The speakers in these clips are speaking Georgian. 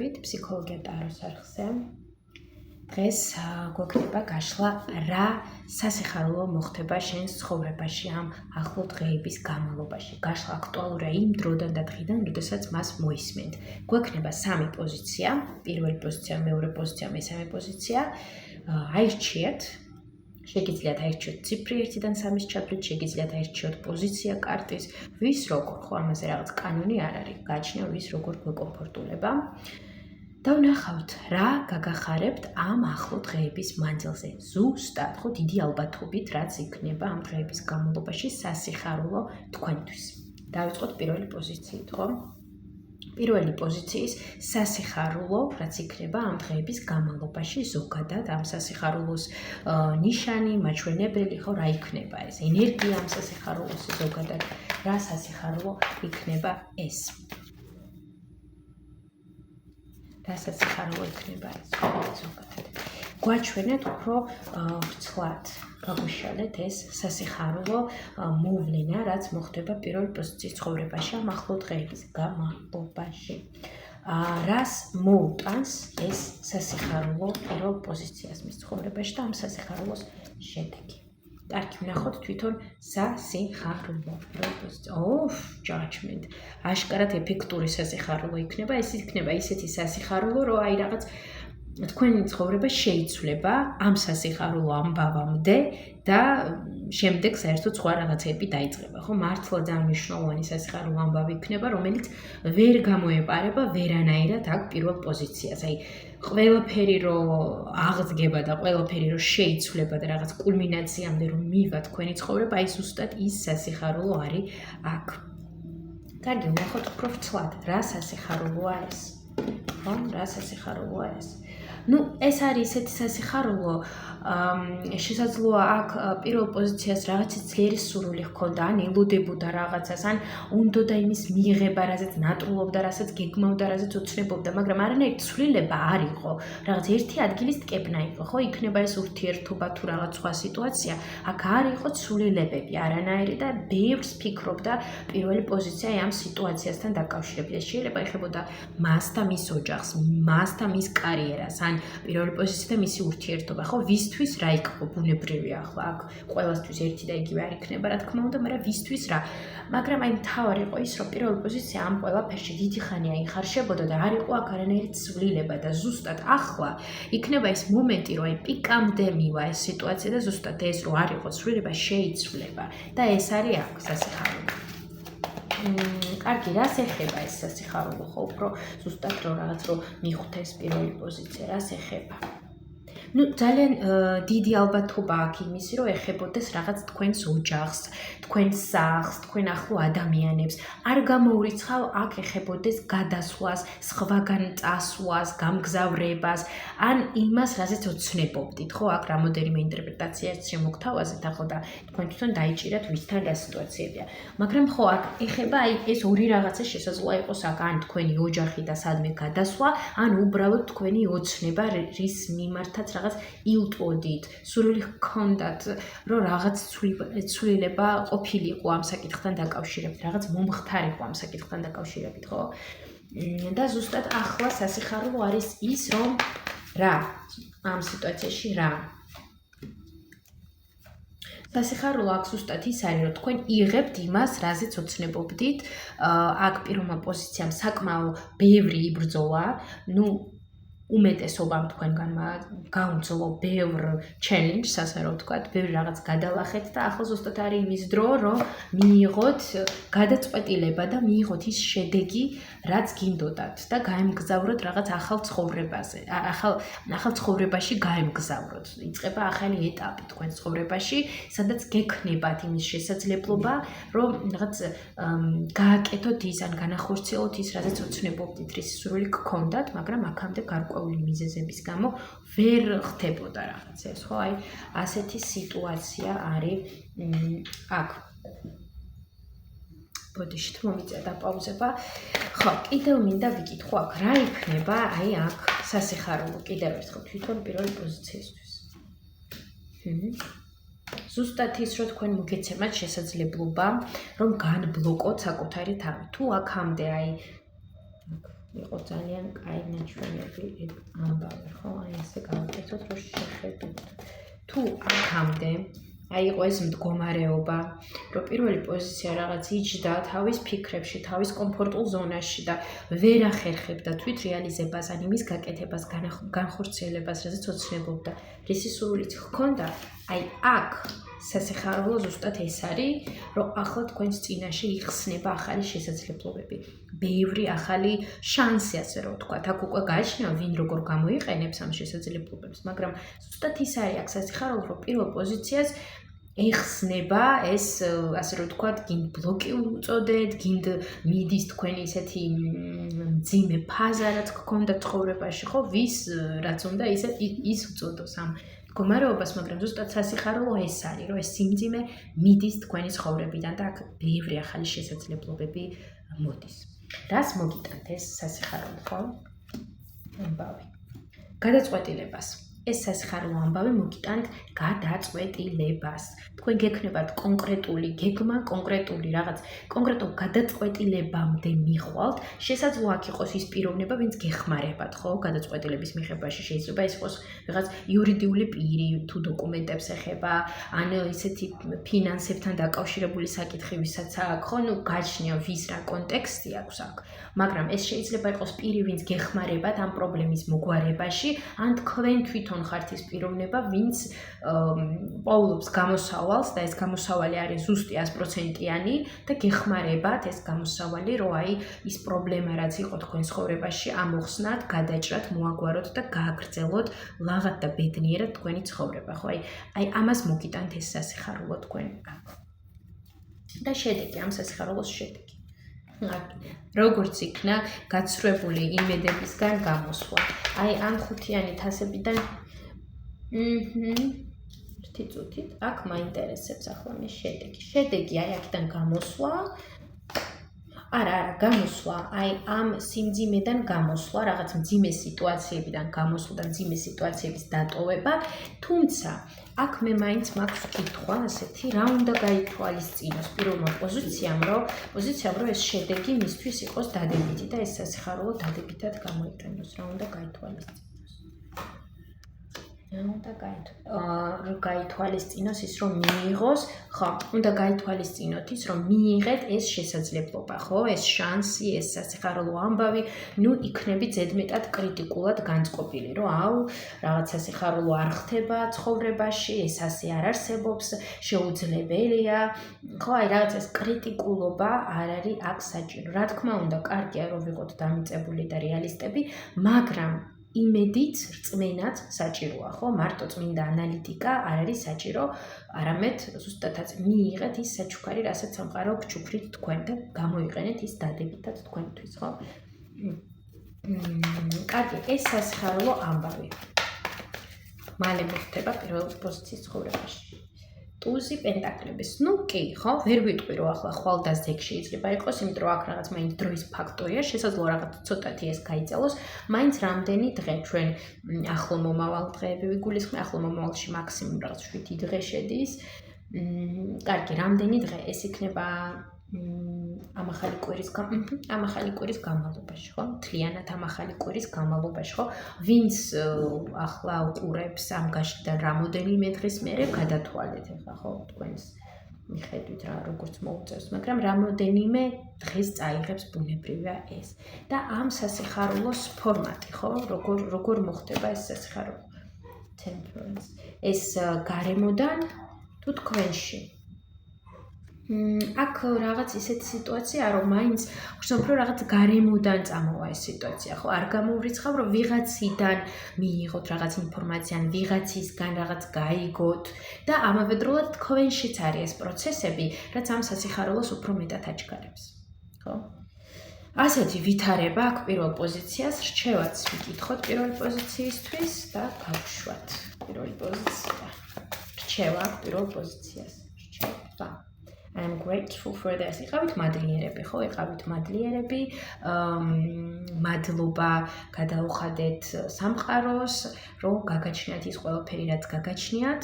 მოგესალმებით, ფსიქოლოგია ტაროს არხზე. დღეს გვექნება გაშლა რა სასიხარულო მოხდება შენს ცხოვრებაში ამ ახლო დღეების განმავლობაში. გაშლა აქტუალურია იმ დროდან და დღიდან, როდესაც მას მოისმენთ. გვექნება სამი პოზიცია, პირველი პოზიცია, მეორე პოზიცია, მესამე პოზიცია. აირჩიეთ. შეგიძლიათ აირჩიოთ ციფრი 1-დან 3-ის ჩათვლით, შეგიძლიათ აირჩიოთ პოზიცია კარტის, ვის როგორ, ხო, ამაზე რაღაც კანონი არ არის, გააჩნია ვის როგორ გვეკომფორტულება. და ვნახავთ, რა გაგახარებთ ამ ახლო დღეების მანძილზე. ზუსტად, ხო, დიდი ალბათობით, რაც იქნება ამ დღეების განმავლობაში სასიხარულო თქვენთვის. დავიწყოთ პირველი პოზიციით, ხო? პირველი პოზიციის სასიხარულო, რაც იქნება ამ დღეების განმავლობაში ზოგადად ამ სასიხარულოს ნიშანი, მაჩვენებელი, ხო, რა იქნება ეს? ენერგია ამ სასიხარულოს ზოგადად, რა სასიხარულო იქნება ეს? რა სასიხარულო იქნება ეს ზოგადად? გვაჩვენეთ უფრო ვრცლად, გაგვიშალეთ ეს სასიხარულო მოვლენა, რაც მოხდება პირველი პოზიციის ცხოვრებაში ამ ახლო დღეების განმავლობაში. რას მოუტანს ეს სასიხარულო პირველ პოზიციას მის ცხოვრებაში და ამ სასიხარულოს შედეგი? კარგი, ვნახოთ თვითონ სასიხარულო პირველ პოზიცია. judgment. აშკარად ეფექტური სასიხარულო იქნება, ეს იქნება ისეთი სასიხარულო, რომ აი რაღაც თქვენი ცხოვრება შეიცვლება ამ სასიხარულო ამბავამდე და შემდეგ საერთოდ სხვა რაღაცები დაიწყება, ხო? მართლა ძალიან მნიშვნელოვანი სასიხარულო ამბავი იქნება, რომელიც ვერ გამოეპარება ვერანაირად აქ პირველ პოზიციას. აი, ყველაფერი რომ აღდგება და ყველაფერი რომ შეიცვლება და რაღაც კულმინაციამდე რომ მივა თქვენი ცხოვრება, აი ზუსტად ის სასიხარულო არის აქ. კარგი, ვნახოთ უფრო ვრცლად, რა სასიხარულოა ეს? ხო, რა სასიხარულოა ეს? ეს არის ისეთი სასიხარულო, შესაძლოა აქ პირველ პოზიციას რაღაცა ძლიერი სურვილი ჰქონდა, ან ელოდებოდა რაღაცას, ან უნდოდა იმის მიღება, რაზეც ნატრულობდა, რასაც გეგმავდა, რაზეც ოცნებობდა, მაგრამ არანაირი ცვლილება არ იყო. რაღაც ერთი ადგილის ტკეპნა იყო, ხო? იქნება ეს ურთიერთობა თუ რაღაც სხვა სიტუაცია, აქ არ იყო ცვლილებები არანაირი და ბევრს ფიქრობდა პირველი პოზიცია ამ სიტუაციასთან დაკავშირებით. შეიძლება ეხებოდა მას და მის ოჯახს, მას და მის კარიერას, ან პირველი პოზიცია და მისი ურთიერთობა, ხო? ვისთვის რა იქნება? ბუნებრივია, ახლა აქ ყველასთვის ერთი და იგივე არ იქნება, რა თქმა უნდა, მაგრამ ვისთვის რა? მაგრამ აი მთავარი იყო ის, რომ პირველი პოზიცია ამ ყველაფერში დიდი ხანი აიხარშებოდა და არ იყო აქ არანაირი ცვლილება და ზუსტად ახლა იქნება ეს მომენტი, რომ აი პიკამდე მივა ეს სიტუაცია და ზუსტად ეს რომ არ იყო ცვლილება შეიცვლება და ეს არის აქ სასიხარულო. კარგი, რას ეხება ეს სასიხარულო, ხო, უფრო ზუსტად რომ რაღაც რომ მიხვდეს პირველი პოზიცია, რას ეხება? ძალიან დიდი ალბათობა აქვს იმისი, რომ ეხებოდეს რაღაც თქვენს ოჯახს, თქვენს სახლს, თქვენ ახლო ადამიანებს. არ გამოურიცხავ აქ ეხებოდეს გადასვლას, სხვაგან წასვლას, გამგზავრებას, ან იმას, რაზეც ოცნებობდით, ხო? აქ რამოდენიმე ინტერპრეტაციას შემოგთავაზეთ, ახლა და თქვენ თვითონ დაიჭირათ ვისთან რა სიტუაციებია. მაგრამ ხო, აქ ეხება აი ეს ორი რაღაცა შესაძლოა იყოს აქ, ან თქვენი ოჯახი და სადმე გადასვლა, ან უბრალოდ თქვენი ოცნება, რის მიმართაც რაღაც ილტვოდით, სურვილი ჰქონდათ, რომ რაღაც ცვლილება ყოფილიყო ამ საკითხთან დაკავშირებით, რაღაც მომხდარიყო ამ საკითხთან დაკავშირებით, ხო? და ზუსტად ახლა სასიხარულო არის ის, რომ რა ამ სიტუაციაში რა? სასიხარულო აქ ზუსტად ის არის, რომ თქვენ იღებთ იმას, რაზეც ოცნებობდით. აქ პირველმა პოზიციამ საკმაო ბევრი იბრძოლა, უმეტესობამ თქვენგანმა გაუძლო ბევრ ჩელენჯს, ასე რომ ვთქვათ, ბევრი რაღაც გადალახეთ და ახლა ზუსტად არის იმის დრო, რომ მიიღოთ გადაწყვეტილება და მიიღოთ ის შედეგი, რაც გინდოდათ და გაემგზავროთ რაღაც ახალ ცხოვრებაზე, ახალ ცხოვრებაში გაემგზავროთ. იწყება ახალი ეტაპი თქვენ ცხოვრებაში, სადაც გექნებათ იმის შესაძლებლობა, რომ რაღაც გააკეთოთ ის, ან განახორციელოთ ის, რაზეც ოცნებობდით, რის სურვილი გქონდათ, მაგრამ აქამდე გარკვეული მიზეზების გამო ვერ ხდებოდა რაღაც ეს, ხო? აი, ასეთი სიტუაცია არის აქ. ბოდიშით მომიწია დაპაუზება. ხო, კიდევ მინდა ვიკითხო აქ, რა იქნება აი აქ სასიხარულო კიდევ ერთხელ თვითონ პირველი პოზიციისთვის. ზუსტად ის, რომ თქვენ მოგეცემათ შესაძლებლობა, რომ განბლოკოთ საკუთარი თავი. თუ აქამდე აი იყო ძალიან კაი ნაჩვენები ეგ ამბავი, ხო? აი ესე გავაკეთოთ, რომ შეხედოთ. თუ აქამდე აი იყო ეს მდგომარეობა, რომ პირველი პოზიცია რაღაც იჯდა თავის ფიქრებში, თავის კომფორტულ ზონაში და ვერ ახერხებდა თვით რეალიზებას, ან იმის გაკეთებას, განხორციელებას, რაზეც ოცნებობდა, რისი სურვილიც ჰქონდა, აი აქ სასიხარულო ზუსტად ეს არის, რომ ახლა თქვენს წინაშე იხსნება ახალი შესაძლებლობები, ბევრი ახალი შანსი, ასე რომ ვთქვათ, აქ უკვე გააჩნია ვინ როგორ გამოიყენებს ამ შესაძლებლობებს, მაგრამ ზუსტად ის არის აქ სასიხარულო, რომ პირველ პოზიციას ეხსნება ეს, ასე რომ ვთქვათ, გინდ ბლოკი უწოდეთ, გინდ მიდის თქვენი ისეთი მძიმე ფაზა, რაც გქონდა ცხოვრებაში, ხო, ვის რაც უნდა ის უწოდოს ამ მდგომარეობას, მაგრამ ზუსტად სასიხარულო ეს არის, რომ ეს სიმძიმე მიდის თქვენი ცხოვრებიდან და აქ ბევრი ახალი შესაძლებლობები მოდის. რას მოგიტანთ ეს სასიხარულო, ხო? ამბავი. გადაწყვეტილებას. ეს სასიხარულო ამბავი მოგიტანთ გადაწყვეტილებას. თქვენ გექნებათ კონკრეტული გეგმა, კონკრეტული რაღაც, კონკრეტულ გადაწყვეტილებამდე მიხვალთ. შესაძლოა აქ იყოს ის პიროვნება, ვინც გეხმარებათ, ხო? გადაწყვეტილების მიღებაში შეიძლება ეს იყოს რაღაც იურიდიული პირი, თუ დოკუმენტებს ეხება, ან ისეთი ფინანსებთან დაკავშირებული საკითხი, ვისაც აქვს, ხო? ნუ გაჩნია ვის რა კონტექსტი აქვს აქ. მაგრამ ეს შეიძლება იყოს პირი, ვინც გეხმარებათ ამ პრობლემის მოგვარებაში, ან თქვენ თვითონ ხართ ის პიროვნება, ვინც პოულობს გამოსავალს და ეს გამოსავალი არის ზუსტი 100%-იანი და გეხმარებათ ეს გამოსავალი, რომ აი ის პრობლემა, რაც იყო თქვენ ცხოვრებაში, ამოხსნათ, გადაჭრათ, მოაგვაროთ და გააგრძელოთ ლაღად და ბედნიერად თქვენი ცხოვრება, ხო? აი ამას მოგიტანთ ეს სასიხარულო თქვენ აქ. და შედეგი, ამ სასიხარულოს შედეგი. როგორც იქნა გაცრუებული იმედებისგან გამოსვლა. აი ამ ხუთიანი თასებიდან ერთი წუთით აქ მაინტერესებს ახლა მე შედეგი. შედეგი აი აქიდან გამოსვლა. არა, გამოსვლა, აი ამ სიმძიმედან გამოსვლა, რაღაც მძიმე სიტუაციებიდან გამოსვლა და მძიმე სიტუაციების დატოვება, თუმცა აქ მე მაინც მაქვს კითხვა ასეთი, რა უნდა გაითვალისწინოს პირველმა პოზიციამ, რომ ეს შედეგი მისთვის იყოს დადებითი და ეს სასიხარულო დადებითად გამოიყენოს, რა უნდა გაითვალისწინოს. უნდა გაითვალისწინოს ის, რომ მიიღოს, ხო, უნდა გაითვალისწინოთ ის, რომ მიიღეთ ეს შესაძლებლობა, ხო, ეს შანსი, ეს სასიხარულო ამბავი, ნუ იქნებით ზედმეტად კრიტიკულად განწყობილი, რომ აუ, რაღაც სასიხარულო არ ხდება ცხოვრებაში, ეს ასე არ არსებობს, შეუძლებელია, ხო, აი რაღაც ეს კრიტიკულობა არ არის აქ საჭირო. რა თქმა უნდა, კარგია რომ ვიყოთ დამიწებული და რეალისტები, მაგრამ იმედიც, რწმენაც საჭიროა, ხო? მარტო წმინდა ანალიტიკა არ არის საჭირო, არამედ ზუსტადაც მიიღეთ ის საჩუქარი, რასაც სამყარო გჩუქრით თქვენ და გამოიყენეთ ის დადებითად თქვენთვის, ხო? კარგი, ეს სასიხარულო ამბავი. მალე მოხდება პირველ პოზიციის ცხოვრებაში. ტუზი პენტაკლების. ნუ კი, ხო? ვერ ვიტყვი, რომ ახლა ხვალდაზეგ შეიძლება იყოს, იმიტომ რომ აქ რაღაც მაინც დროის ფაქტორია, შესაძლოა რაღაც ცოტათი ეს გაიწელოს, მაინც რამდენი დღე ჩვენ ახლო მომავალ დღეები ვიგულისხმე, ახლო მომავალში მაქსიმუმ რაღაც 7 დღე შედის. კარგი, რამდენი დღე ეს იქნება ამ ახალი კვირის განმავლობაში, ხო? მთლიანად ამ ახალი კვირის განმავლობაში, ხო? ვინც ახლა უყურებს ამ გაშლიდან რამოდენიმე დღის მერე გადათვალეთ, ახლა ხო, თქვენს მიხედვით რა როგორც მოუწევს, მაგრამ რამოდენიმე დღეს წაიღებს ბუნებრივია ეს. და ამ სასიხარულოს ფორმატი, ხო? როგორ მოხდება ეს სასიხარულო? Temperance. ეს გარემოდან თუ თქვენში. აქ რაღაც ისეთი სიტუაცია, რომ მაინც უფრო რაღაც გარემოდან წამოვა ეს სიტუაცია, ხო? არ გამოვრიცხავ, რომ ვიღაციდან მიიღოთ რაღაც ინფორმაცია, ან ვიღაცისგან რაღაც გაიგოთ და ამავდროულად თქვენშიც არის ეს პროცესები, რაც ამ სასიხარულოს უფრო მეტად აჩქარებს, ხო? ასეთი ვითარება აქ პირველ პოზიციას, რჩევაც ვიკითხოთ პირველ პოზიციისთვის და გავშვათ პირველი პოზიცია. რჩევა აქ პირველ პოზიციას. რჩევა. I am grateful for this. იყავით მადლიერები, ხო? იყავით მადლიერები. მადლობა გადაუხადეთ სამყაროს, რომ გაგაჩნიათ ის ყველაფერი, რაც გაგაჩნიათ.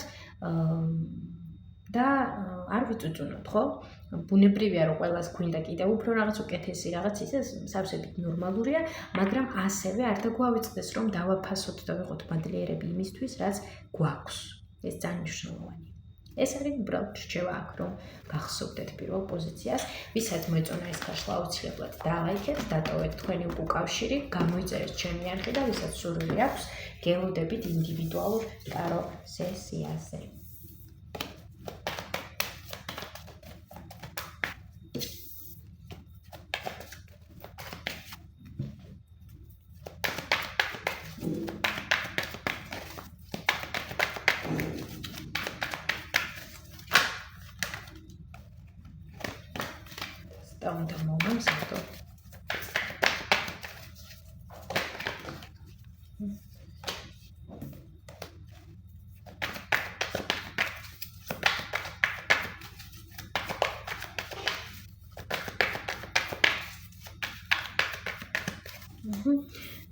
და არ ვიწუწუნოთ, ხო? ბუნებრივია რომ ყველას გვინდა კიდევ უფრო რაღაც უკეთესი რაღაც ისე სავსებით ნორმალურია, მაგრამ ასევე არ დაგვავიწყდეს რომ დავაფასოთ და ვიყოთ მადლიერები იმისთვის, რაც გვაქვს. ეს ძალიან მნიშვნელოვანია. ეს არის უბრალოდ რჩევა აქ, რომ გახსოვდეთ პირველ პოზიციას, ვისაც მოეწონა ეს ხაშლა აუცილებლად დალაიქეთ, დატოვეთ თქვენი უკავშირი, გამოიწერეთ ჩემი არხი და ვისაც სურვილი აქვს, გელოდებით ინდივიდუალურ ტარო სესიაზე. Там домовым зато.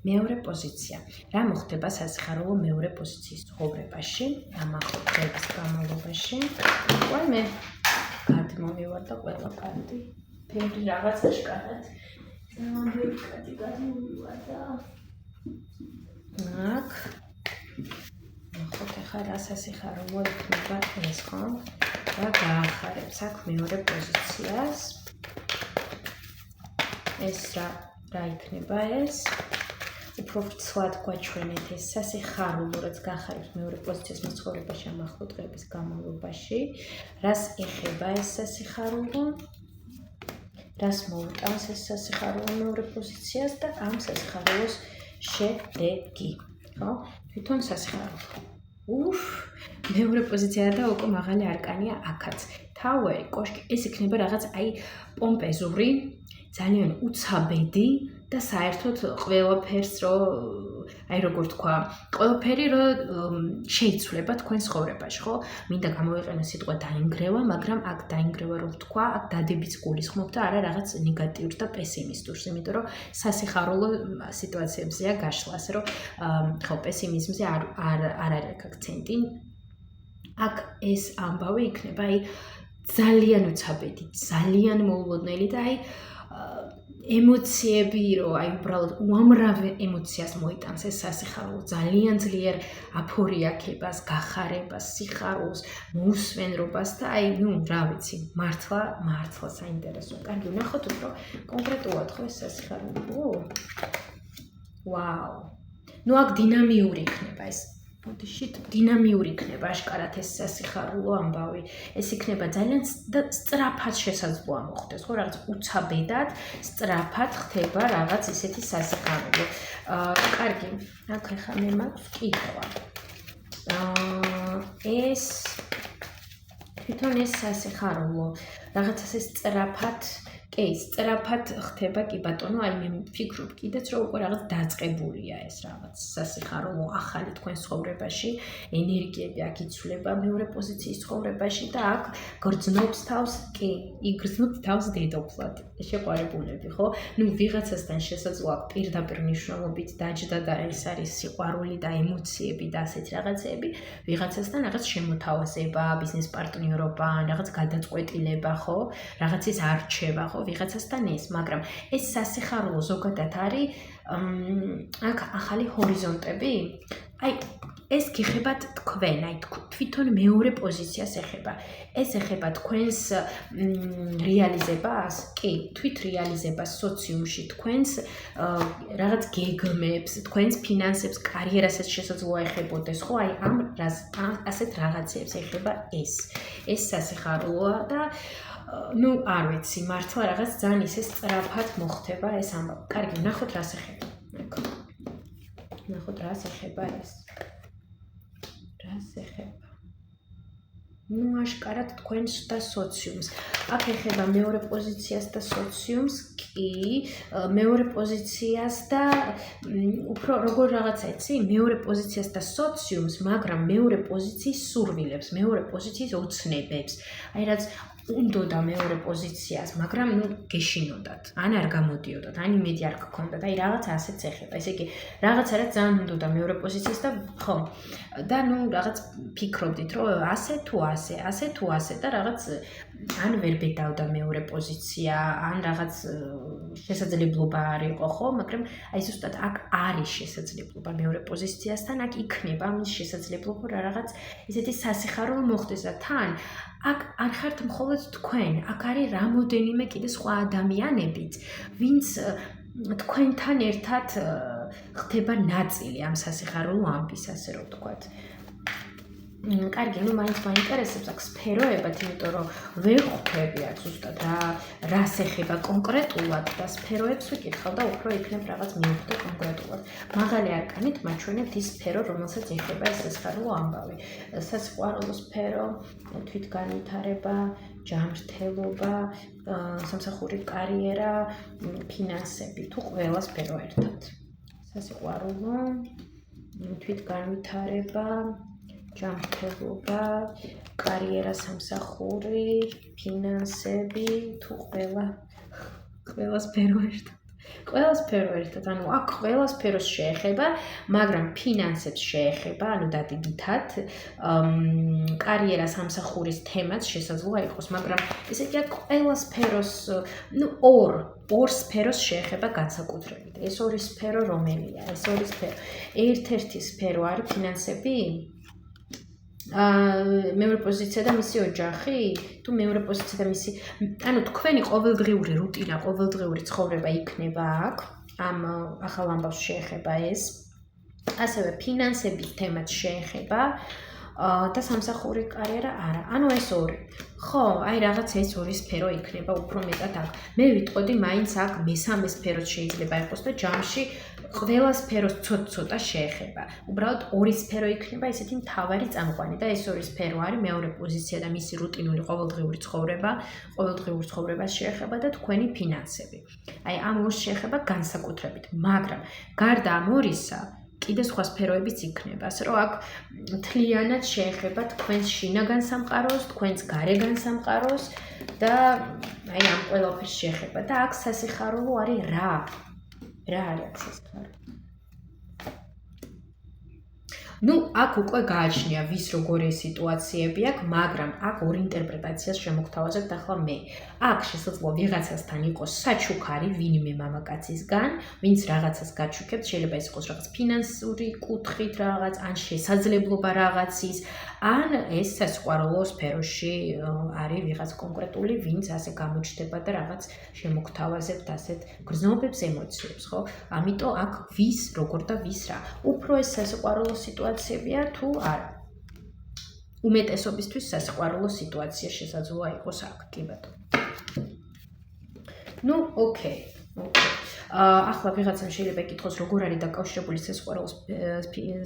მეორე პოზიცია. რა მოხდება სასიხარულო მეორე პოზიციის ცხოვრებაში, ამახო დღეების განმავლობაში? მე გადმოვივარ და ყველა კარტი ფერი რაღაც აშკარად. ძალიან ბევრი კარტი გადმოვივარ და აქ ნახოთ ახლა რა სასიხარულო იქნება ეს ხო? და გაახარებს აქ მეორე პოზიციას. ეს რა იქნება ეს? უფრო ვრცლად გვაჩვენეთ ეს სასიხარულო, რაც გაახარებს მეორე პოზიციას მაცხოვრებაში ამ ახლო დღეების განმავლობაში. რას ეხება ეს სასიხარულო? რას მოუტანს ეს სასიხარულო მეორე პოზიციას და ამ სასიხარულოს შედეგი. ხო? თვითონ სასიხარულო. მეორე პოზიცია და უკვე მაღალი არკანია აქაც. თავი, კოშკი, ეს იქნება რაღაც პომპეზური, ძალიან უცაბედი და საერთოდ ყველაფერს როგორ თქვა, ყველაფერი შეიცვლება თქვენ ცხოვრებაში, ხო? მინდა გამოვიყენო სიტყვა დაინგრევა, მაგრამ აქ დაინგრევა რომ თქვა, აქ დადებიც გულისხმობ და არა რაღაც ნეგატიურს და პესიმისტურს, იმიტომ რომ სასიხარულო სიტუაციებზეა გაშლა, ასე რომ ხო, პესიმიზმზე არ არის აქცენტი. აქ ეს ამბავი იქნება ძალიან უცაბედი, ძალიან მოულოდნელი და ემოციები, რომ უბრალოდ უამრავ ემოციას მოიტანს ეს სასიხარულო, ძალიან ძლიერ აფორიაქებას, გახარებას, სიხარულს, მოუსვენრობას და რა ვიცი, მართლა საინტერესოა. კარგი, ვნახოთ უფრო კონკრეტულად ხო ეს სასიხარულო. ვაუ. აქ დინამიური იქნება ეს. ბოდიში დინამიური იქნება აშკარად ეს სასიხარულო ამბავი. ეს იქნება ძალიან სწრაფად შესაძლოა მოხდეს, ხო, რაღაც უცაბედად, სწრაფად ხდება რაღაც ისეთი სასიხარულო. კარგი, აქ ახლა მე მაქვს კითხვა. ეს თვითონ ეს სასიხარულო, რაღაცას ეს სწრაფად ხდება, კი ბატონო, მე ვფიქრობ კიდეც რომ უკვე რაღაც დაწყებულია ეს რაღაც სასიხარულო ახალი თქვენ ცხოვრებაში, ენერგიები აქ იცვლება მეორე პოზიციის ცხოვრებაში და აქ გრძნობს თავს, იგრძნობს თავს დედოფლად, შეყვარებულები, ხო? ვიღაცასთან შესაძლოა აქ პირდაპირ მნიშვნელობით დაჯდა და ეს არის სიყვარული და ემოციები და ასეთ რაღაცები, ვიღაცასთან რაღაც შემოთავაზება, ბიზნეს პარტნიორობა, რაღაც გადაწყვეტილება, ხო? რაღაცის არჩევა, ხო? ვიღაცასთან ეს, მაგრამ ეს სასიხარულო ზოგადად არის აქ ახალი ჰორიზონტები. ეს გიხებათ თქვენ, თვითონ მეორე პოზიციას ეხება. ეს ეხება თქვენს რეალიზებას, თვით რეალიზებას სოციუმში, თქვენს რაღაც გეგმებს, თქვენს ფინანსებს, კარიერასაც შესაძლოა ეხებოდეს, ხო? ასეთ რაღაცებს ეხება ეს. ეს სასიხარულოა და არ ვიცი, მართლა რაღაც ძალიან ისე სწრაფად მოხდება ეს ამბავი. კარგი, ვნახოთ რას ეხება. ვნახოთ რას ეხება ეს. რას ეხება? აშკარად თქვენს და სოციუმს. აქ ეხება მეორე პოზიციას და სოციუმს, მეორე პოზიციას და უფრო როგორ რაღაცა იცი, მეორე პოზიციას და სოციუმს, მაგრამ მეორე პოზიციის სურვილებს, მეორე პოზიციის ოცნებებს. რაც უნდოდა მეორე პოზიციას, მაგრამ გეშინოდათ, ან არ გამოდიოდათ, ან იმედი არ გქონდათ, აი რაღაცა ასეც ეხება. ესე იგი, რაღაცა რაც ძალიან უნდოდა მეორე პოზიციას და ხო. და რაღაც ფიქრობდით, რომ ასე თუ ასე, ასე თუ ასე და რაღაც ან ვერ ბედავდა მეორე პოზიცია, ან რაღაც შესაძლებლობა არ იყო, ხო, მაგრამ აი ზუსტად აქ არის შესაძლებლობა მეორე პოზიციასთან, აქ იქნება მის შესაძლებლობა რა რაღაც ისეთი სასიხარულო მოხდეს და თან აქ არ ხართ მხოლოდ თქვენ, აქ არის რამოდენიმე კიდე სხვა ადამიანებიც, ვინც თქვენთან ერთად ხდება ნაწილი ამ სასიხარულო ამბის, ასე რომ ვთქვათ. კარგი, მაინც მაინტერესებს აქ სფეროებად, იმიტომ რომ ვერ ხვდები აქ ზუსტად რას ეხება კონკრეტულად და სფეროებს ვიკითხავ და უფრო იქნებ რაღაც მივხვდე კონკრეტულად. მაღალი არკანით მაჩვენებთ ის სფერო, რომელსაც ეხება ეს სასიხარულო ამბავი. სასიყვარულო სფერო, თვითგანვითარება, ჯანმრთელობა, სამსახური კარიერა, ფინანსები, თუ ყველა სფერო ერთად. სასიყვარულო, თვითგანვითარება, ჯანმრთელობა, კარიერა, სამსახური, ფინანსები, თუ ყველა სფერო ერთად. ყველა სფერო ერთად, ანუ აქ ყველა სფეროს შეეხება, მაგრამ ფინანსებს შეეხება, ანუ დადიდითად, კარიერა, სამსახურის თემაც შესაძლოა იყოს, მაგრამ ესე იგი აქ ყველა სფეროს, ორ სფეროს შეეხება განსაკუთრებით. ეს ორი სფერო რომელია? ეს ორი სფერო. ერთ-ერთი სფერო არის ფინანსები? მეორე პოზიცია და მისი ოჯახი, თუ მეორე პოზიცია და მისი, ანუ თქვენი ყოველდღიური რუტინა, ყოველდღიური ცხოვრება იქნება აქ, ამ ახალ ამბავს შეეხება ეს. ასევე ფინანსების თემაც შეეხება და სამსახური კარიერა არა. ანუ ეს ორი. ხო, აი რაღაც ეს ორი სფერო იქნება უფრო მეტად აქ. მე ვიტყოდი მაინც აქ მესამე სფეროც შეიძლება იყოს და ჯამში ყველა სფეროს ცოტა შეეხება. უბრალოდ ორი სფერო იქნება ესეთი მთავარი წამყვანი და ეს ორი სფერო არის მეორე პოზიცია და მისი რუტინული ყოველდღიური ცხოვრება, ყოველდღიურ ცხოვრებას შეეხება და თქვენი ფინანსები. აი ამ ორს შეეხება განსაკუთრებით, მაგრამ გარდა ამ ორისა კიდე სხვა სფეროებიც იქნება, ასე რომ აქ მთლიანად შეეხება თქვენს შინაგან სამყაროს, თქვენს გარეგან სამყაროს და აი ამ ყველაფერს შეეხება და აქ სასიხარულო არის რა? რა არის აქ სასიხარულო? აქ უკვე გააჩნია ვის როგორი სიტუაციები აქვს, მაგრამ აქ ორ ინტერპრეტაციას შემოგთავაზებთ ახლა მე. აქ შესაძლოა ვიღაცასთან იყოს საჩუქარი ვინმე მამაკაცისგან, ვინც რაღაცას გაჩუქებთ, შეიძლება ეს იყოს რაღაც ფინანსური კუთხით რაღაც, ან შესაძლებლობა რაღაცის, ან ეს სასიყვარულო სფეროში არის ვიღაც კონკრეტული, ვინც ასე გამოჩნდება და რაღაც შემოგთავაზებთ ასეთ გრძნობებს, ემოციებს, ხო? ამიტომ აქ ვის როგორ და ვის რა. უფრო ეს სასიყვარულო სიტუაციებია თუ არა. უმეტესობისთვის სასიყვარულო სიტუაცია შესაძლოა იყოს აქ, კი ბატონო. ოკეი. ახლა ვიღაცამ შეიძლება იკითხოს, როგორ არის დაკავშირებული სასიყვარულო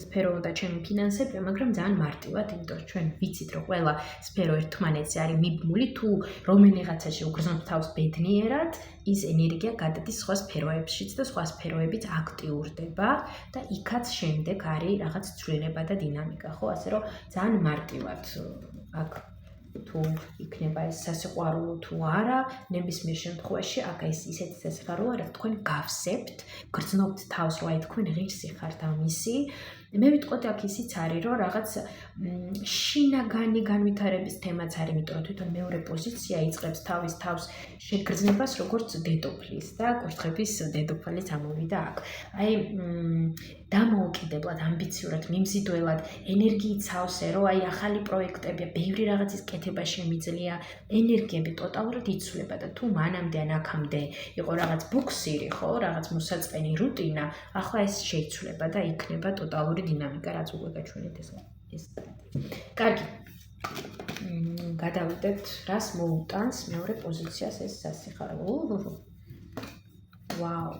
სფერო და ჩემი ფინანსები, მაგრამ ძალიან მარტივად, იმიტომ რომ ჩვენ ვიცით, რომ ყველა სფერო ერთმანეთზე არის მიბმული, თუ რომელიღაცაში უგრძნობთ თავს ბედნიერად, ის ენერგია გადადის სხვა სფეროებშიც და სხვა სფეროებიც აქტიურდება და იქაც შემდეგ არის რაღაც ცვლილება და დინამიკა, ხო? ასე რომ ძალიან მარტივად აქ თუ იქნება ეს სასიყვარულო თუ არა, ნებისმიერ შემთხვევაში აქ ეს ისეთი სასიყვარულო არა, თქვენ გავსებთ, გრძნობთ თავს, რომ აი თქვენ ღირსი ხართ ამისი. მე ვიტყოდი აქ ისიც არის, რომ რაღაც შინაგანი განვითარების თემაც არის, იმიტომ რომ თვითონ მეორე პოზიცია იწყებს თავის თავს შეგრძნებას, როგორც დედოფლის და კურთხების დედოფალიც ამოვიდა აქ. აი დამოუკიდებლად, ამბიციურად, მიმზიდველად, ენერგიით სავსე, რომ აი ახალი პროექტებია, ბევრი რაღაცის კეთება შემიძლია, ენერგიები ტოტალურად იცვლება და თუ მანამდე ან აქამდე იყო რაღაც ბუქსირი, ხო, რაღაც მოსაწყენი რუტინა, ახლა ეს შეიცვლება და იქნება ტოტალური დინამიკა, რაც უკვე გაჩვენეთ ეს. კარგი. გადავიდეთ, რას მოუტანს მეორე პოზიციას ეს სასიხარულო. ვაუ.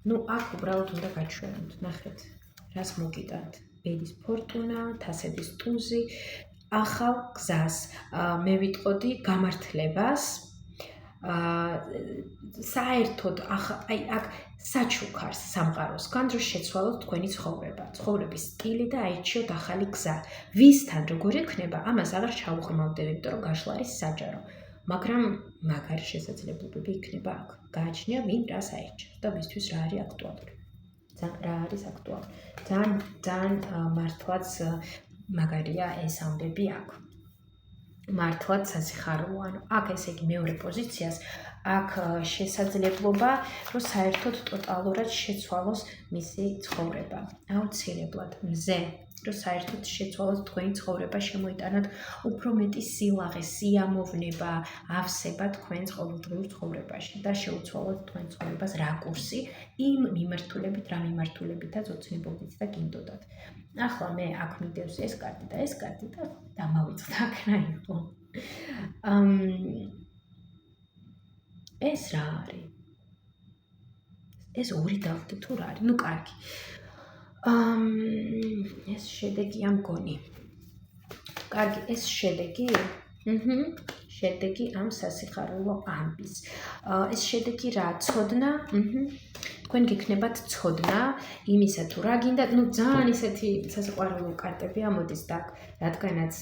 აქ უბრალოდ უნდა გაჩვენოთ, ნახეთ, რას მოგიტანთ. ბედის ფორტუნა, თასების ტუზი, ახალ გზას, მე ვიტყოდი გამართლებას, საერთოდ აი აქ საჩუქარს სამყაროსგან, რომ შეცვალოთ თქვენი ცხოვრება, ცხოვრების სტილი და აირჩიოთ ახალი გზა. ვისთან როგორ იქნება, ამას აღარ ჩაუღრმავდე, იმიტომ რომ გაშლა არის საჯარო. მაგრამ მაგარი შესაძლებლობები იქნება აქ. გააჩნია ვინ რას აირჩევს და ვისთვის რა არის აქტუალური. რა არის აქტუალური. ძალიან მართლაც მაგარია ეს ამბები აქ. მართლაც სასიხარულო, ანუ აქ ესე იგი მეორე პოზიციას აქ შესაძლებლობა, რომ საერთოდ ტოტალურად შეცვალოს მისი ცხოვრება. აუცილებლად მზე, რომ საერთოდ შეცვალოს თქვენი ცხოვრება, შემოიტანოთ უფრო მეტი სილაღე, სიამოვნება, ავსება თქვენს ყოველდღიურ ცხოვრებაში და შეუცვალოთ თქვენ ცხოვრებას რაკურსი იმ მიმართულებით, რა მიმართულებითაც ოცნებობდით და გინდოდათ. ახლა მე აქ მიდევს ეს კარტი და ეს კარტი და დამავიწყდა აქ რა იყო. ეს რა არის? ეს ორი დავდე თუ რა არის? ნუ კარგი. ეს შედეგია მგონი. კარგი, ეს შედეგი? შედეგი ამ სასიხარულო ამბის. ეს შედეგი რა? ცოდნა? თქვენ გიქნებათ ცოდნა იმისა თუ რა გინდა, ნუ ძალიან ისეთი სასიყვარულო კარტებია, მოდის და რადგანაც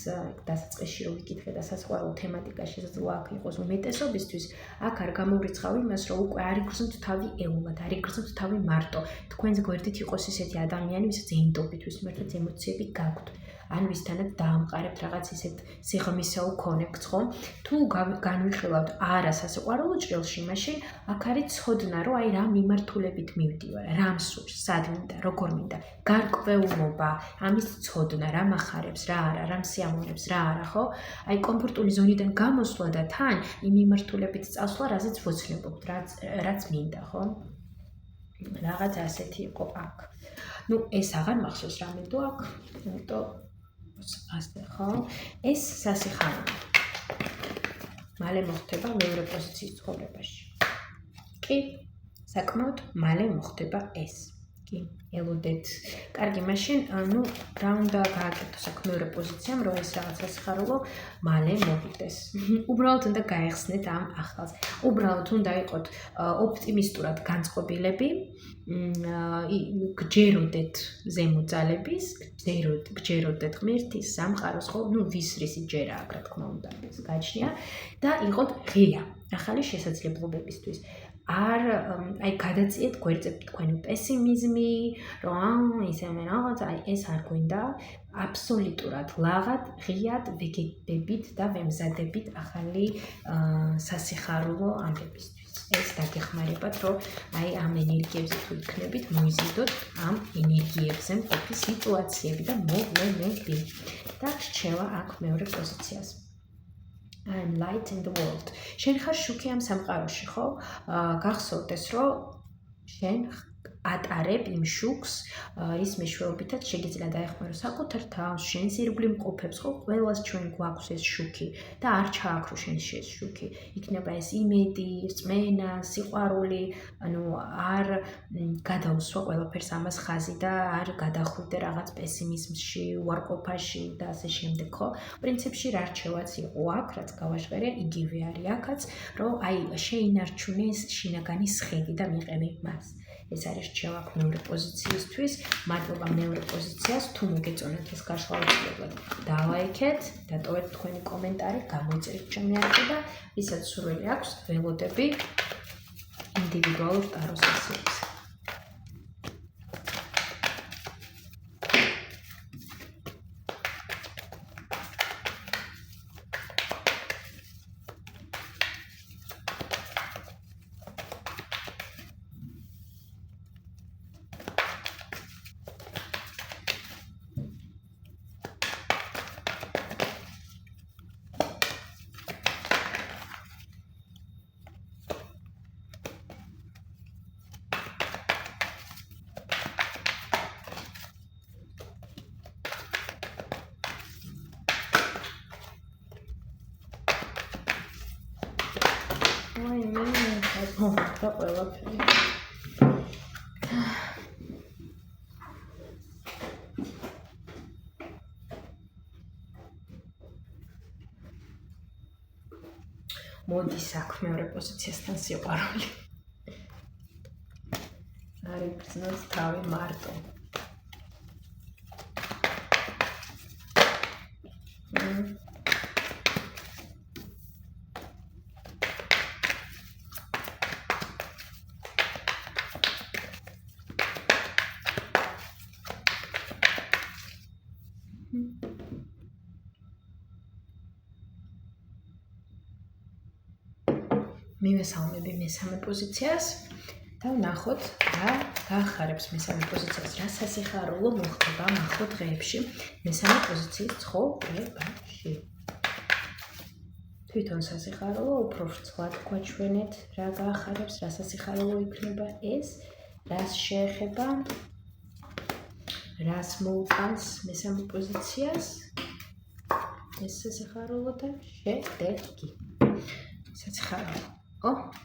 დასაწყისში რომ ვიკითხე და სასიყვარულო თემატიკა შესაძლოა აქ იყოს უმეტესობისთვის, აქ არ გამოვრიცხავ იმას, რომ უკვე არ იგრძნობთ თავი ეულად, არ იგრძნობთ თავი მარტო. თქვენს გვერდით იყოს ისეთი ადამიანი, ვისაც ენდობით, ვის მიმართაც ემოციები გაქვთ. ან ვისთანაც დაამყარებთ რაღაც ისეთ სიღრმისეულ კონექტს, ხო? თუ განვიხილავთ არა სასიყვარულო ჭრილში, მაშინ აქ არის ცოდნა, რომ აი რა მიმართულებით მივდივარ, რა მსურს, სად მინდა, როგორ მინდა, გარკვეულობა, ამის ცოდნა, რა მახარებს, რა არა, რა მსიამოვნებს, რა არა, ხო? აი კომფორტული ზონიდან გამოსვლა და თან იმ მიმართულებით წასვლა, რაზეც ვოცნებობთ, რაც მინდა, ხო? რაღაც ასეთი იყო აქ. ნუ ეს აღარ მახსოვს რა მინდო აქ, იმიტომ ასე ხო? ეს სასიხარულო. მალე მოხდება მეორე პოზიციის ცხოვრებაში. კი, საკმაოდ მალე მოხდება ეს. კი, ელოდეთ. კარგი, მაშინ, ნუ რა უნდა გააკეთოს აქ მეორე პოზიციამ, რომ ეს რაღაც სასიხარულო მალე მოვიდეს. უბრალოდ უნდა გაეხსნეთ ამ ახალს. უბრალოდ უნდა იყოთ ოპტიმისტურად განწყობილები, გჯეროდეთ ზემოძალების, გჯეროდეთ ღმერთის, სამყაროს, ხო, ნუ ვისრისი ჯერა აქ რა თქმა უნდა, ეს გააჩნია და იყოთ ღია ახალი შესაძლებლობებისთვის. აი გადაწიეთ გვერდზე თქვენი პესიმიზმი, რომ ისე რაღაც, აი ეს არ გვინდა, აბსოლუტურად ლაღად, ღიად ვეგებდებით და ვემზადებით ახალი სასიხარულო ამბებისთვის. ეს დაგეხმარებათ, რომ აი ამ ენერგიებზე თუ იქნებით, მოიზიდოთ ამ ენერგიებზე მყოფი სიტუაციები და მოვლენები. და რჩევა აქ მეორე პოზიციას. I'm light in the world. შენ ხარ შუქი ამ სამყაროში, ხო? გახსოვდეს, რომ შენ ატარებ იმ შუქს ის მეშვეობითაც შეგიძლია დაეხმარო საკუთარ თავს, შენს ირგვლივ მყოფებს, ხო? ყველას ჩვენ გვაქვს ეს შუქი და არ ჩააქრო შენში ეს შუქი. იქნება ეს იმედი, რწმენა, სიყვარული, ანუ არ გადაუსვა ყველაფერს ამას ხაზი და არ გადახვიდე რაღაც პესიმიზმში, უარყოფაში და ასე შემდეგ, ხო? პრინციპში რა რჩევაც იყო აქ, რაც გავაჟღერე, იგივე არის აქაც, რომ აი შეინარჩუნე შინაგანი სხედი და მიყევი მას. ეს არის რჩევა მეორე პოზიციისთვის. მადლობა მეორე პოზიციას. თუ მოგეწონათ ეს გაშლა აუცილებლად დალაიქეთ, დატოვეთ თქვენი კომენტარი, გამოიწერეთ ჩემი არხი და ვისაც სურვილი აქვს, ველოდები ინდივიდუალურ ტარო სესიებს. და ყველაფერი. მოდის აქ მეორე პოზიციასთან სიყვარული. გრძნოთ თავი მარტო. მივესალმები მესამე პოზიციას და ვნახოთ რა გაახარებს მესამე პოზიციას, რა სასიხარულო მოხდება ახლო დღეებში მესამე პოზიციის ცხოვრებაში. თვითონ სასიხარულო უფრო ვრცლად გვაჩვენეთ რა გაახარებს, რა სასიხარულო იქნება ეს, რას შეეხება, რას მოუწამს მესამე პოზიციას ეს სასიხარულო და შედეგი. სასიხარულო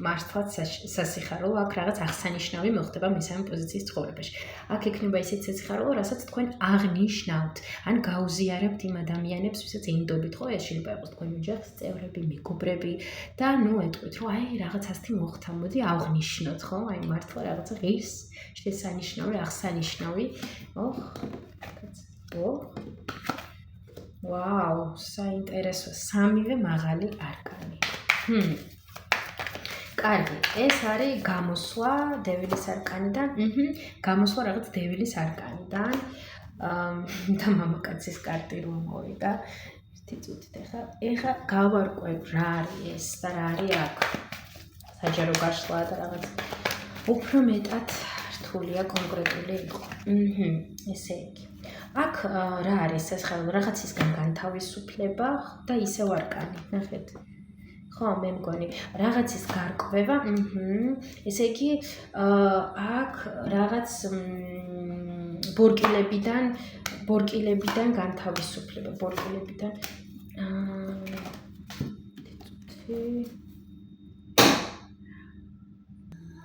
მართლაც სასიხარულო, აქ რაღაც აღსანიშნავი მოხდება მესამე პოზიციის ცხოვრებაში. აქ იქნება ისეთი სასიხარულო, რასაც თქვენ აღნიშნავთ, ან გაუზიარებთ იმ ადამიანებს, ვისაც ენდობით, ხო, ეს შეიძლება იყოს თქვენი ოჯახის წევრები, მეგობრები და ნუ ეტყვით, რომ აი რაღაც ასეთი მოხდა, მოდი აღნიშნოთ, ხო? აი მართლა რაღაცა ღირს შესანიშნავი, აღსანიშნავი. ვაუ, საინტერესო, სამივე მაღალი არკანი. კარგი, ეს არის გამოსვლა დევილის არკანიდან, გამოსვლა რაღაც დევილის არკანიდან და მამაკაცის კარტი რომ მოვიდა. ერთი წუთით ეხა გავარკვევ რა არის ეს და რა არის აქ. საჯარო გაშლა და რაღაც უფრო მეტად რთულია კონკრეტული იყო. ესე იგი. აქ რა არის სასიხარულო, რაღაცისგან განთავისუფლება და ისევ არკანი, ნახეთ. ხო, მე მგონი, რაღაცის გარკვევა, ესე იგი, აქ რაღაც ბორკილებიდან განთავისუფლება, ბორკილებიდან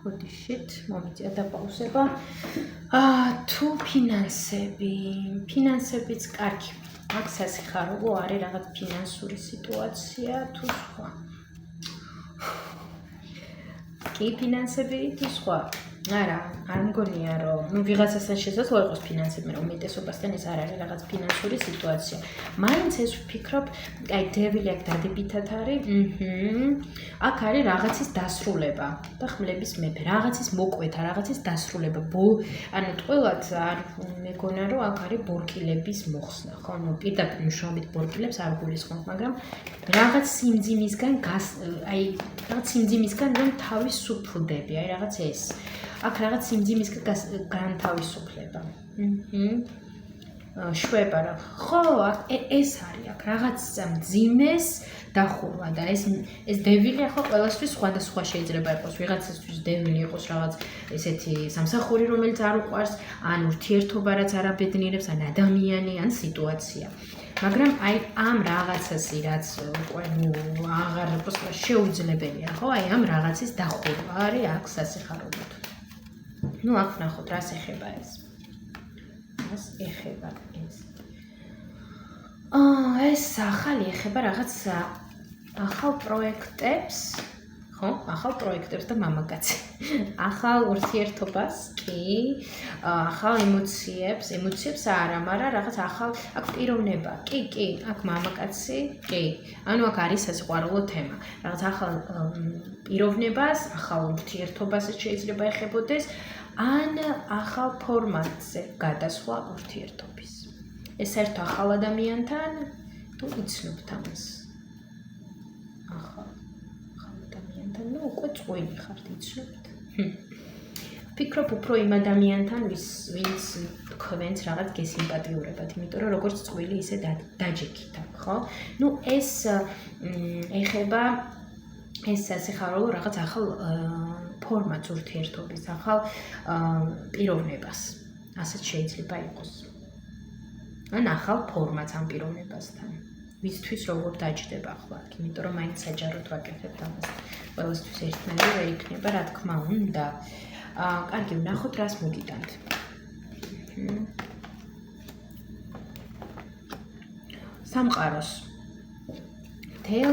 ხოდიშით, მომიწია დაპაუსება. თუ ფინანსებიც კარგი. აქ სასიხარულო არის რაღაც ფინანსური სიტუაცია თუ სხვა. კი ფინანსები თუ სხვა. არა, არ მგონია რომ ვიღაცასთან შესაძლოა იყოს ფინანსები, მაგრამ უმეტესობასთან ეს არ არის რაღაც ფინანსური სიტუაცია. მაინც ეს ვფიქრობ, აი დევილი აქ დადებითად არის. აქ არის რაღაცის დასრულება და ხმლების მეფე, რაღაცის მოკვეთა, რაღაცის დასრულება. ანუ ტყუილად არ მეგონა რომ აქ არის ბორკილების მოხსნა, ხო? ნუ პირდაპირ მნიშვნელობით ბორკილებს არ გულისხმობ, მაგრამ რაღაც სიმძიმისგან რომ თავისუფლდები, აი რაღაც ეს. აქ რაღაც სიმძიმისგან განთავისუფლება. შვება რა. ხო, ეს არის აქ რაღაც მძიმეს დახურვა და ეს დევილი ახლა ყველასთვის სხვადასხვა შეიძლება იყოს. ვიღაცასთვის დევილი იყოს რაღაც ესეთი სამსახური, რომელიც არ უყვარს, ან ურთიერთობა რაც არ აბედნიერებს, ან ადამიანი, ან სიტუაცია. მაგრამ აი ამ რაღაცასი, რაც უკვე აღარ შეუძლებელია, ხო? აი ამ რაღაცის დახურვა არის აქ სასიხარულოდ. ნუ აქ ვნახოთ, რას ეხება ეს. რას ეხება ეს? ეს ახალი ეხება რაღაც ახალ პროექტებს, ხო? ახალ პროექტებს და მამაკაცი. ახალ ურთიერთობას, კი, ახალ ემოციებს არა, მაგრამ რაღაც ახალ აქ პიროვნება. კი, აქ მამაკაცი, კი. ანუ აქ არის სასიყვარულო თემა. რაღაც ახალ პიროვნებას, ახალ ურთიერთობასაც შეიძლება ეხებოდეს, ან ახალ ფორმატზე გადასვლა ურთიერთობის. ეს საერთო ახალ ადამიანთან თუ იცნობთ ამას. ახალ ადამიანთან, ნუ უკვე წყვილი ხართ, იცნობთ. ვფიქრობ უფრო იმ ადამიანთან, ვინც თქვენს რაღაც გესიმპათიურებათ, იმიტომ რომ როგორც წყვილი, ისე დაჯექით აქ, ხო? ნუ ეს ეხება ეს სასიხარულო რაღაც ახალ ფორმატს ურთიერთობის, ახალ პიროვნებას. ასეც შეიძლება იყოს. ან ახალ ფორმატს ამ პიროვნებასთან. ვისთვის როგორ დაჯდება ახლა, იმიტომ რომ მაინც საჯაროდ ვაკეთებთ ამას. ყველასთვის ერთნაირი ვერ იქნება, რა თქმა უნდა. კარგი, ვნახოთ, რას მოგიტანთ. სამყაროს. თელ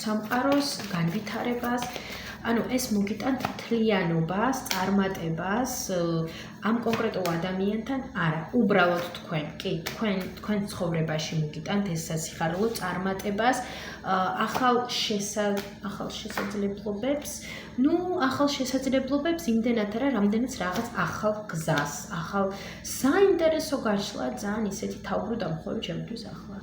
სამყაროს განვითარებას, ანუ ეს მოგიტანთ მთლიანობას, წარმატებას ამ კონკრეტულ ადამიანთან არა, უბრალოდ თქვენ, კი, თქვენ ცხოვრებაში მოგიტანთ ეს სასიხარულო წარმატებას, ახალ შესაძლებლობებს, ახალ შესაძლებლობებს იმდენად არა, რამდენიც რაღაც ახალ გზას, ახალ საინტერესო გაშლა, ძალიან ისეთი თავბრუ დამხვევი ჩემთვის ახლა.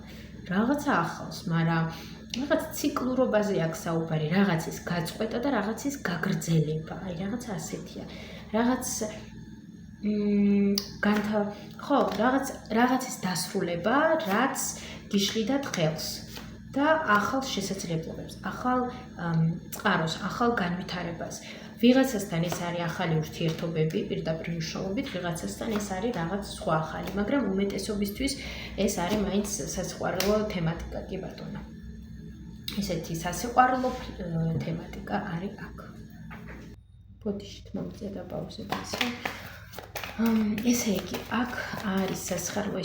რაღაცა ახალს, მაგრამ რაღაც ციკლურობაზე აქვს საუბარი, რაღაცის გაწყვეტა და რაღაცის გაგრძელება, აი რაღაცა ასეთია. რაღაც რაღაცის დასრულება, რაც გიშლიდათ ხელს და ახალ შესაძლებლობებს, ახალ წყაროს, ახალ განვითარებას. ვიღაცასთან ეს არის ახალი ურთიერთობები, პირდაპირ მნიშვნელობით, ვიღაცასთან ეს არის რაღაც სხვა ახალი, მაგრამ უმეტესობისთვის ეს არის მაინც სასიყვარულო თემატიკა, კი ბატონო. ესეთი სასიყვარულო თემატიკა არის აქ. ბოდიშით მომწია და პაუზები ისე. ესე იგი, აქ არის სასიხარულო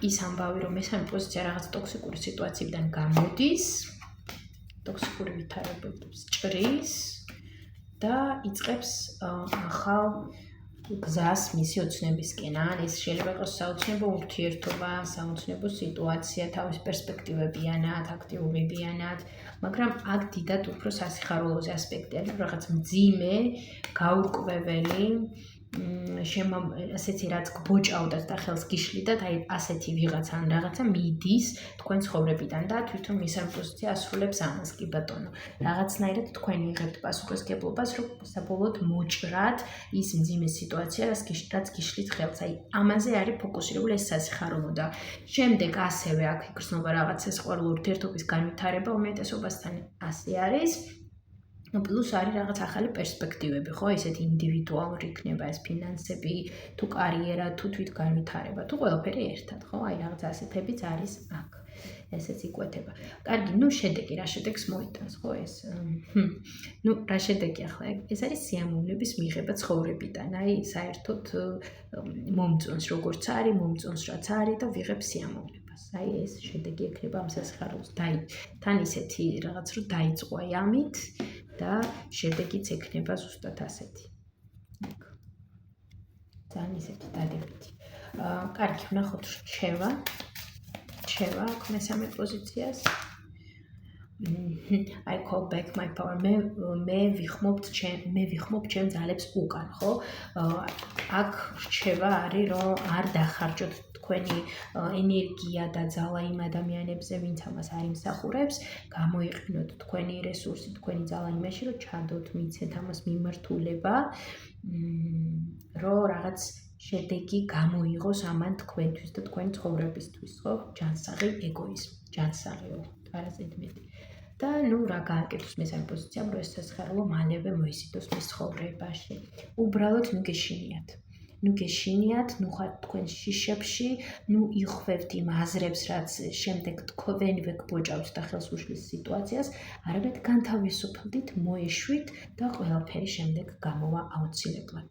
ის ამბავი, რომ მესამე პოზიცია რაღაც ტოქსიკური სიტუაციიდან გამოდის, ტოქსიკური ვითარებებს ჭრის და იწყებს ახალ გზას მისი ოცნებისკენ. ეს შეიძლება იყოს საოცნებო ურთიერთობა, საოცნებო სიტუაცია, თავის პერსპექტივებიანად, აქტიურებიანად, მაგრამ აქ დიდად უფრო სასიხარულოზე ასპექტი არის, რაღაც მძიმე, გაურკვეველი, ასეთი რაც გბოჭავდათ და ხელს გიშლიდათ, აი ასეთი ვიღაცა ან რაღაცა მიდის თქვენ ცხოვრებიდან და თვითონ მესამე პოზიცია ასრულებს ამას, კი ბატონო. რაღაცნაირად თქვენ იღებთ პასუხისმგებლობას, რომ საბოლოოდ მოჭრათ ის მძიმე სიტუაცია, რაც გიშლით ხელს. აი ამაზე არის ფოკუსირებული ეს სასიხარულო და შემდეგ ასევე აქ იგრძნობა რაღაც სასიყვარულო ურთიერთობის განვითარება, უმეტესობასთან ასე არის. პლუს არის რაღაც ახალი პერსპექტივები, ხო, ესეთი ინდივიდუალური იქნება ეს ფინანსები, თუ კარიერა, თუ თვითგანვითარება, თუ ყველაფერი ერთად, ხო? აი რაღაც ასეთებიც არის აქ. ესეც იკვეთება. კარგი, შედეგი, რა შედეგს მოიტანს, ხო ეს? რა შედეგი ახლა? ეს არის სიამოვნების მიღება ცხოვრებიდან. აი, საერთოდ მომწონს როგორც არის, მომწონს რაც არის და ვიღებ სიამოვნებას. აი, ეს შედეგი ექნება ამ სასიხარულოს. თან ისეთი რაღაც რომ დაიწყო აი ამით და შედეგიც ექნება ზუსტად ასეთი. ძალიან ისეთი დადებითი. კარგი, ვნახოთ რჩევა აქ მესამე პოზიციას. I call back my power. მე ვიხმობ ჩემ ძალებს უკან, ხო? აქ რჩევა არის, რომ არ დახარჯოთ თქვენი ენერგია და ძალა იმ ადამიანებზე, ვინც ამას არ იმსახურებს, გამოიყენოთ თქვენი რესურსი, თქვენი ძალა იმაში, რომ ჩადოთ, მიცეთ ამას მიმართულება, რომ რაღაც შედეგი გამოიღოს ამან თქვენთვის და თქვენი ცხოვრებისთვის, ხო? ჯანსაღი ეგოიზმი, ჯანსაღიო, პარაზიტმეტი. და რა გააკეთოს მესამე პოზიციამ, რომ ეს სასიხარულო მალევე მოიზიდოს მის ცხოვრებაში. უბრალოდ გეშინიათ, ხართ თქვენ შიშებში, იხვევთ იმ აზრებს, რაც შემდეგ თქვენვე გბოჭავთ და ხელს უშლის სიტუაციას, არამედ განთავისუფლდით, მოეშვით და ყველაფერი შემდეგ გამოვა აუცილებლად.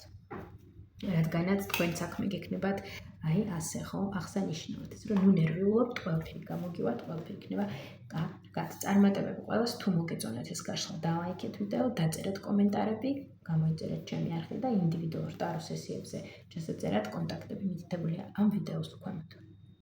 რადგანაც თქვენ საქმე გექნებათ, აი ასე ხო, აღსანიშნავად ის, რომ ნერვიულობთ, ყველაფერი გამოგივათ, ყველაფერი იქნება კარგად. წარმატებები ყველას, თუ მოგეწონათ ეს გაშლა, დალაიქეთ ვიდეო, დაწერეთ კომენტარები, გამოიწერეთ ჩემი არხი და ინდივიდუალურ ტარო სესიებზე ჩასაწერად კონტაქტები მითითებულია ამ ვიდეოს ქვემოთ.